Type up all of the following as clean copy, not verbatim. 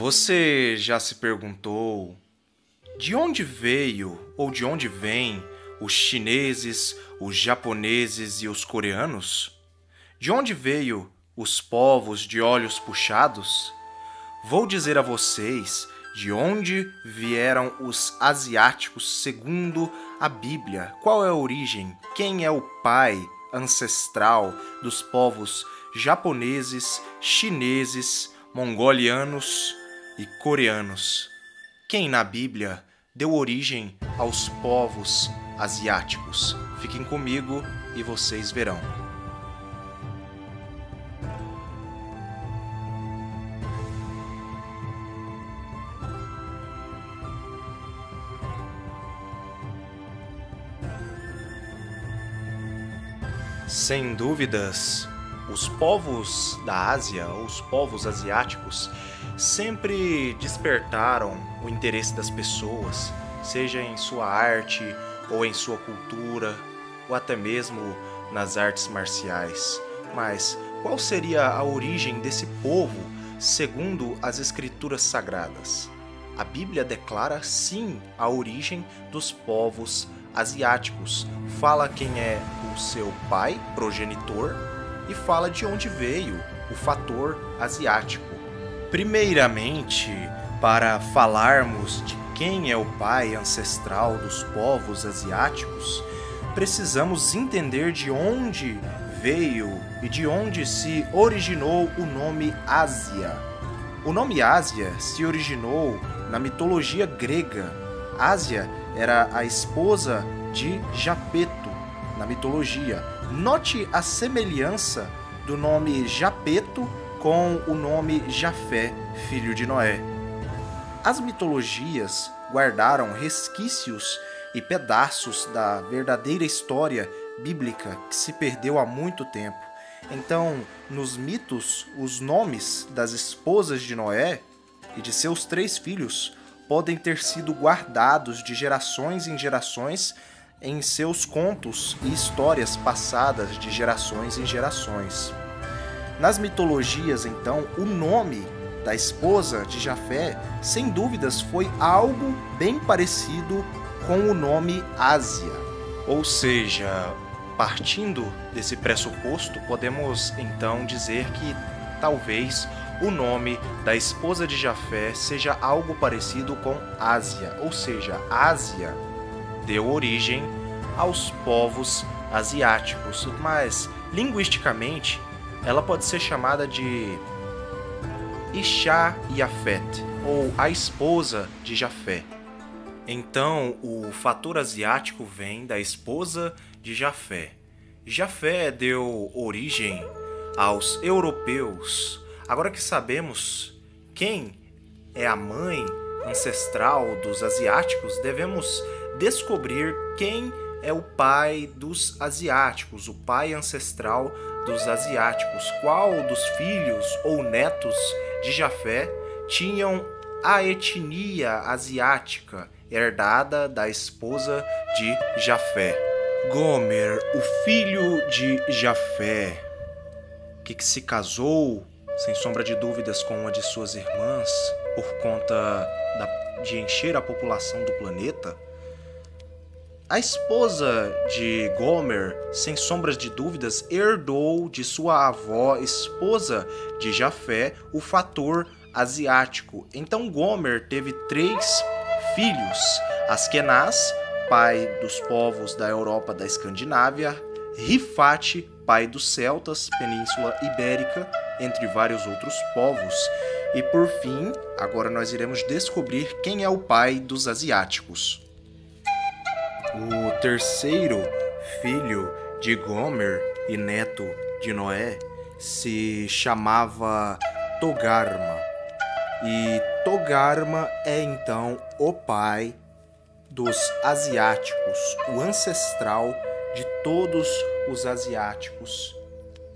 Você já se perguntou de onde veio ou de onde vêm os chineses, os japoneses e os coreanos? De onde veio os povos de olhos puxados? Vou dizer a vocês de onde vieram os asiáticos segundo a Bíblia. Qual é a origem? Quem é o pai ancestral dos povos japoneses, chineses, mongolianos e coreanos? Quem na Bíblia deu origem aos povos asiáticos? Fiquem comigo e vocês verão. Sem dúvidas, os povos da Ásia, ou os povos asiáticos, sempre despertaram o interesse das pessoas, seja em sua arte, ou em sua cultura, ou até mesmo nas artes marciais. Mas qual seria a origem desse povo segundo as escrituras sagradas? A Bíblia declara sim a origem dos povos asiáticos. Fala quem é o seu pai, progenitor, e fala de onde veio o fator asiático. Primeiramente, para falarmos de quem é o pai ancestral dos povos asiáticos, precisamos entender de onde veio e de onde se originou o nome Ásia. O nome Ásia se originou na mitologia grega. Ásia era a esposa de Japeto na mitologia. Note a semelhança do nome Japeto com o nome Jafé, filho de Noé. As mitologias guardaram resquícios e pedaços da verdadeira história bíblica que se perdeu há muito tempo. Então, nos mitos, os nomes das esposas de Noé e de seus 3 filhos podem ter sido guardados de gerações em gerações em seus contos e histórias passadas de gerações em gerações. Nas mitologias, então, o nome da esposa de Jafé, sem dúvidas, foi algo bem parecido com o nome Ásia. Ou seja, partindo desse pressuposto, podemos então dizer que talvez o nome da esposa de Jafé seja algo parecido com Ásia, ou seja, Ásia deu origem aos povos asiáticos, mas linguisticamente ela pode ser chamada de Isha Yafet, ou a esposa de Jafé. Então, o fator asiático vem da esposa de Jafé. Jafé deu origem aos europeus. Agora que sabemos quem é a mãe ancestral dos asiáticos, devemos descobrir quem é o pai dos asiáticos, o pai ancestral dos asiáticos. Qual dos filhos ou netos de Jafé tinham a etnia asiática herdada da esposa de Jafé? Gomer, o filho de Jafé, que se casou, sem sombra de dúvidas, com uma de suas irmãs, por conta de encher a população do planeta. A esposa de Gomer, sem sombras de dúvidas, herdou de sua avó, esposa de Jafé, o fator asiático. Então Gomer teve 3 filhos: Askenaz, pai dos povos da Europa da Escandinávia; Rifate, pai dos celtas, Península Ibérica, entre vários outros povos. E por fim, agora nós iremos descobrir quem é o pai dos asiáticos. O terceiro filho de Gomer e neto de Noé se chamava Togarma. E Togarma é então o pai dos asiáticos, o ancestral de todos os asiáticos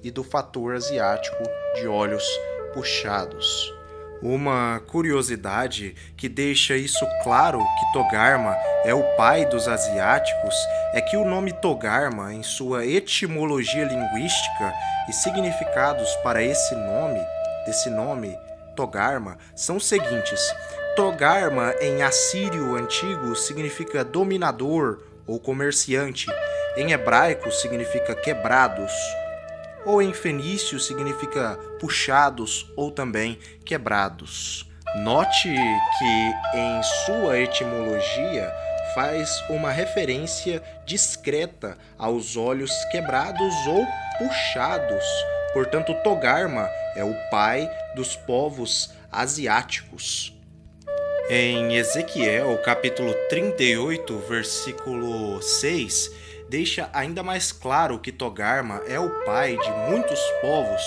e do fator asiático de olhos puxados. Uma curiosidade que deixa isso claro que Togarma é o pai dos asiáticos é que o nome Togarma, em sua etimologia linguística e significados para desse nome, Togarma são os seguintes. Togarma em assírio antigo significa dominador ou comerciante. Em hebraico significa quebrados. Ou em fenício significa puxados ou também quebrados. Note que em sua etimologia faz uma referência discreta aos olhos quebrados ou puxados. Portanto, Togarma é o pai dos povos asiáticos. Em Ezequiel, capítulo 38, versículo 6, deixa ainda mais claro que Togarma é o pai de muitos povos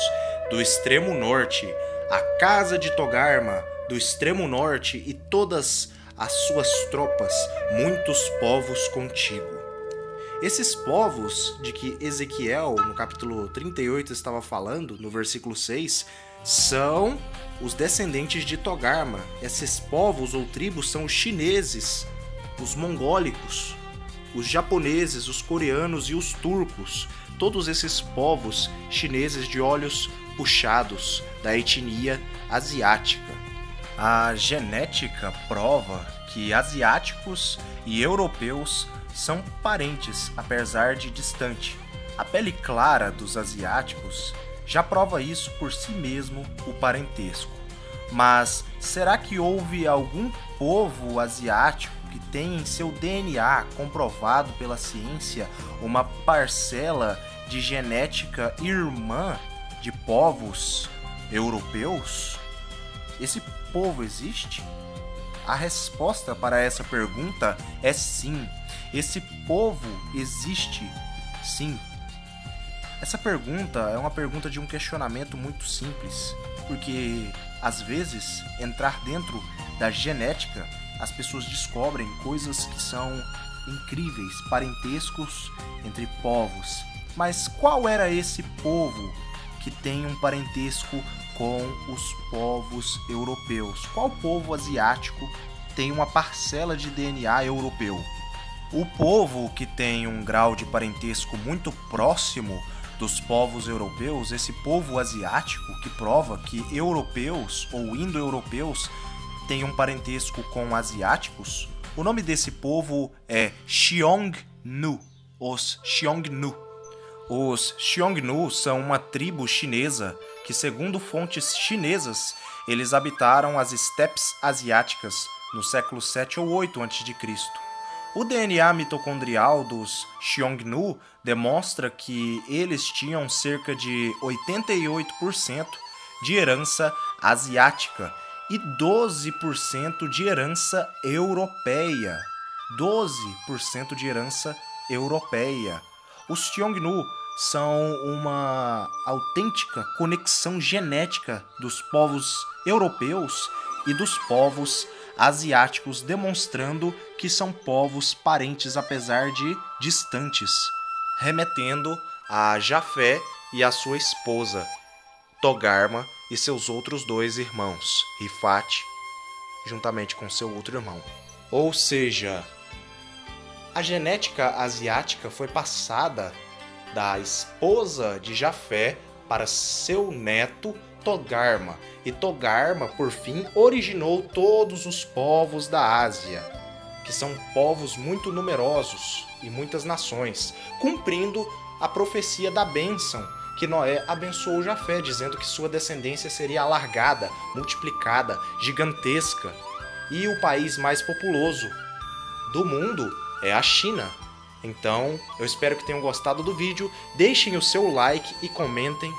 do extremo norte. A casa de Togarma do extremo norte e todas as suas tropas, muitos povos contigo. Esses povos de que Ezequiel, no capítulo 38, estava falando, no versículo 6, são os descendentes de Togarma. Esses povos ou tribos são os chineses, os mongólicos, os japoneses, os coreanos e os turcos. Todos esses povos chineses de olhos puxados da etnia asiática. A genética prova que asiáticos e europeus são parentes, apesar de distante. A pele clara dos asiáticos já prova isso por si mesmo, o parentesco. Mas será que houve algum povo asiático que tem em seu DNA comprovado pela ciência uma parcela de genética irmã de povos europeus? Esse povo existe? A resposta para essa pergunta é sim. Esse povo existe, sim. Essa pergunta é uma pergunta de um questionamento muito simples, porque, às vezes, entrar dentro da genética, as pessoas descobrem coisas que são incríveis, parentescos entre povos. Mas qual era esse povo que tem um parentesco com os povos europeus? Qual povo asiático tem uma parcela de DNA europeu? O povo que tem um grau de parentesco muito próximo dos povos europeus, esse povo asiático que prova que europeus ou indo-europeus têm um parentesco com asiáticos, o nome desse povo é Xiongnu, os Xiongnu. Os Xiongnu são uma tribo chinesa que, segundo fontes chinesas, eles habitaram as estepes asiáticas no século 7 ou 8 a.C. O DNA mitocondrial dos Xiongnu demonstra que eles tinham cerca de 88% de herança asiática e 12% de herança europeia. 12% de herança europeia. Os Xiongnu são uma autêntica conexão genética dos povos europeus e dos povos asiáticos, demonstrando que são povos parentes apesar de distantes, remetendo a Jafé e a sua esposa, Togarma, e seus outros dois irmãos, Rifat, juntamente com seu outro irmão. Ou seja, a genética asiática foi passada da esposa de Jafé para seu neto Togarma, e Togarma, por fim, originou todos os povos da Ásia, que são povos muito numerosos e muitas nações, cumprindo a profecia da bênção que Noé abençoou Jafé, dizendo que sua descendência seria alargada, multiplicada, gigantesca. E o país mais populoso do mundo é a China. Então, eu espero que tenham gostado do vídeo, deixem o seu like e comentem,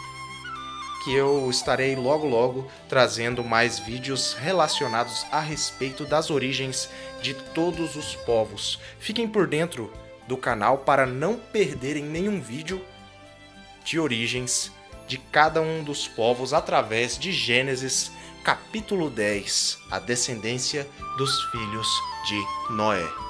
que eu estarei logo trazendo mais vídeos relacionados a respeito das origens de todos os povos. Fiquem por dentro do canal para não perderem nenhum vídeo de origens de cada um dos povos através de Gênesis capítulo 10, a descendência dos filhos de Noé.